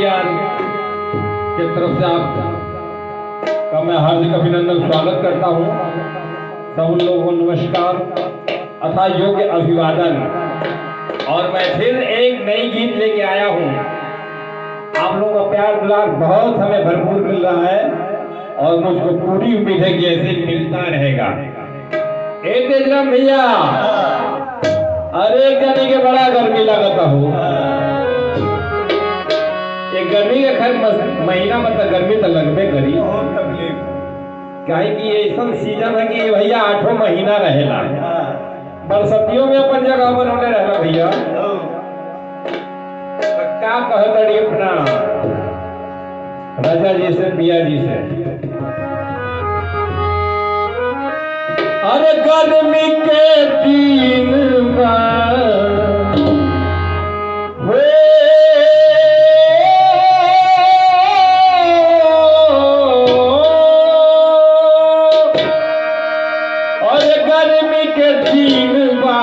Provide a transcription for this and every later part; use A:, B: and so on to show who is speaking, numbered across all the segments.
A: अभियान की तरफ से आपका मैं हार्दिक अभिनंदन स्वागत करता हूँ। सब लोगों को नमस्कार अथा योग्य अभिवादन। और मैं फिर एक नई गीत लेके आया हूँ। आप लोगों का प्यार दुलार बहुत हमें भरपूर मिल रहा है और मुझको पूरी उम्मीद है कि ऐसे मिलता रहेगा। एक तेजराम भैया, अरे गर्मी के बड़ा गर्मी लगता हो। ये गर्मी का खैर महीना मतलब गर्मी तो लगबे करी। क्या कि ऐसा सीजन है कि भैया 8 महीना रहेला। बरसतियों में अपन जगह पर होने रहना भैया। क्या कहतड़ी अपना राजा जी से पिया जी से, अरे गर्मी के दिन अरे गर्मी के दिन बा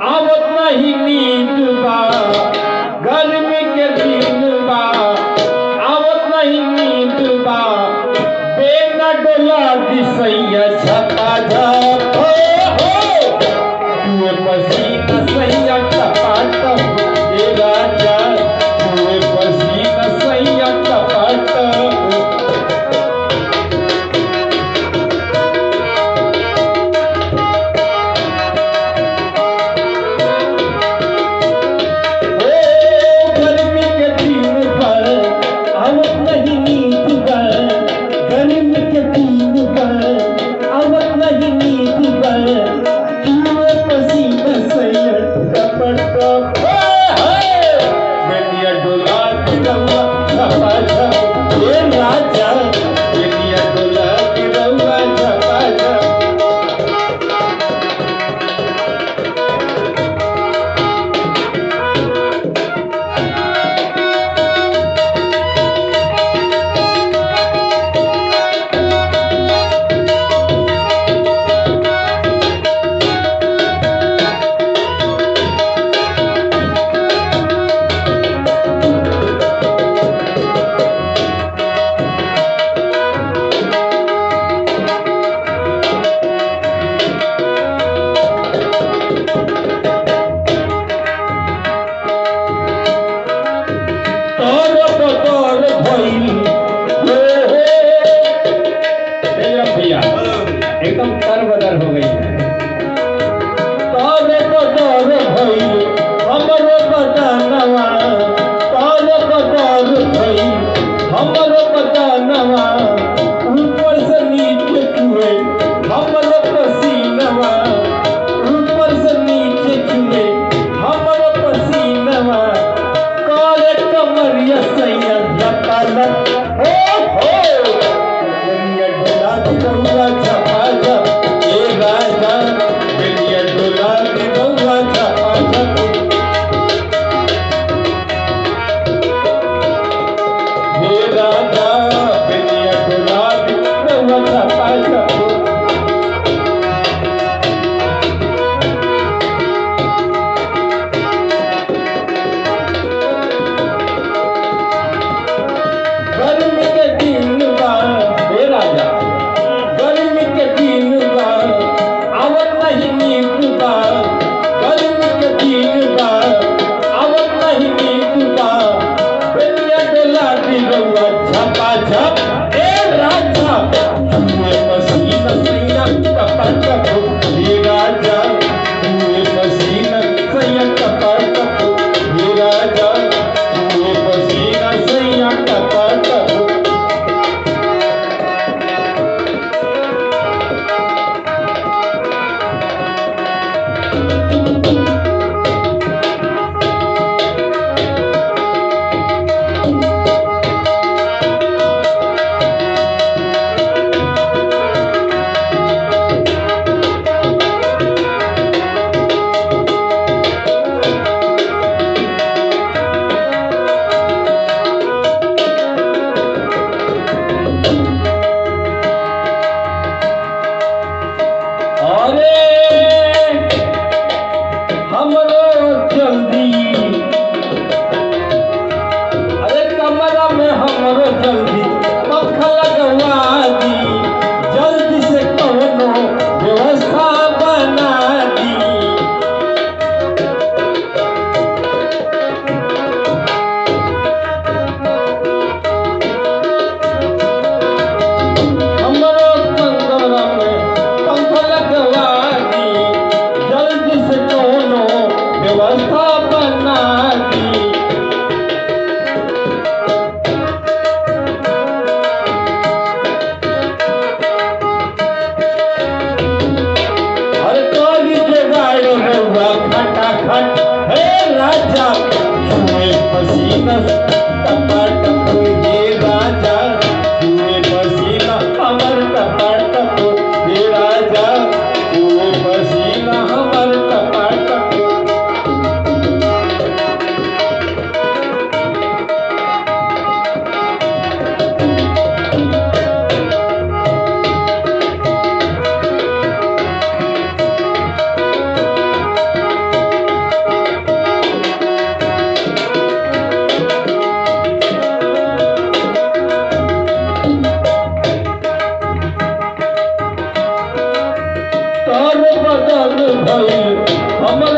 A: आवत नहीं नींद बा। गर्मी के दिन बा आवत नहीं नींद बा। बेना डोला दिसैया छका झप हो हट हे राजा छुए पसीना टपटप हे राजा छुए पसीना हमर टपटप हे राजा छुए पसीना हमर टपटप। बदल भइल हमर